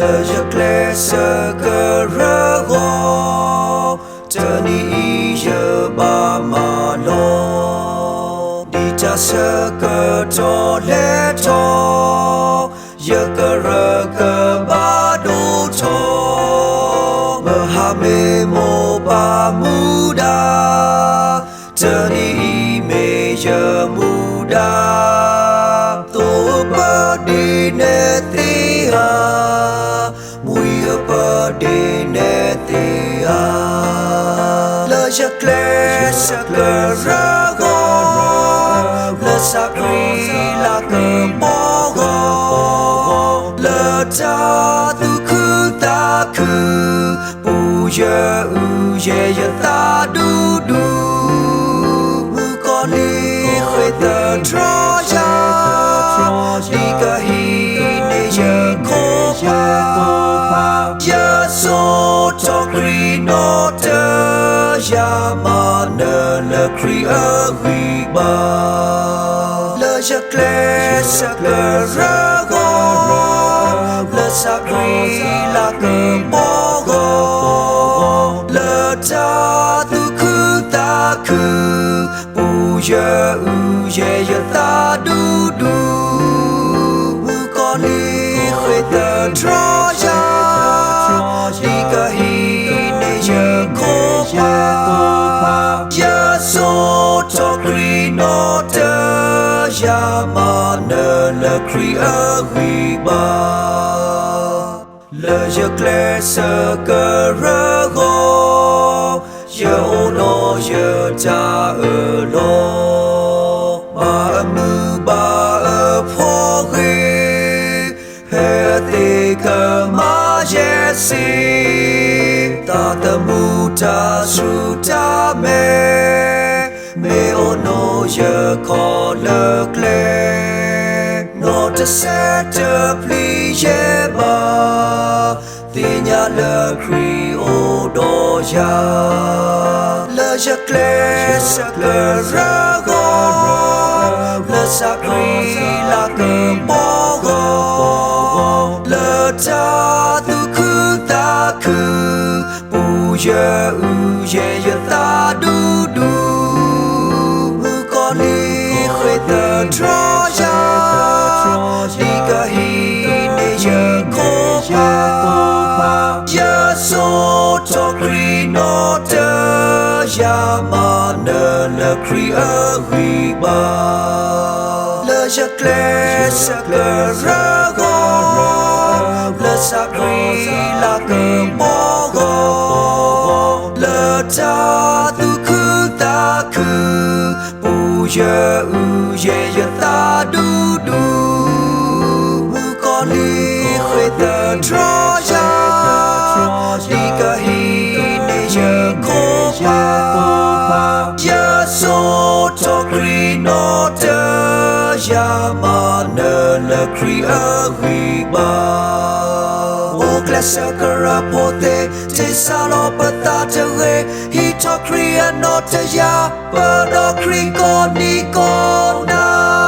le je se que rego tani je ba ma lo di ta se que to le to ye que re que ba do to ha me mo ba mu da tani me je mu da to ba di ne ti ha mui ba di ne ti ha le je se que rego le sacri la que bogo le ta tu ku ta ku bu ye ta du du mu con đi khơi tờ Troya đi cả hi ne ye ko pa ye so to grino te ya ma ne le cri a vi ba je se que rego le sacri la que bogo le ta tu ku ta ku bu ye ta du du mu con đi khơi tờ Troya đi cả hi ne ye ko pa ye so to grino te ya ma ne le cri a vi ba le je se que rego ye lo ye ta lo ba mu ba pho ge he te ka ma ye si ta ta mu ta su ta me ono ye ko le cle no te se te plie ba ti nya le cri o do ya le je se que rego le sacri la que bogo le ta tu ku ta ku bu ye ta du du Troya đi cả hi ne ye ko pa ye so to grino te ya ma ne le cri a vi ba le je se que rego le sacri la que bogo le ta tu ku ta ku bu ye ta du du mu con đi khơi tờ Troya đi cả hi ne ye ko pa ye so to grino te ya ma ne le cri a vi ba o classe que rapote te salo pata te re hi to cri a no te ya pa do cri con ni con na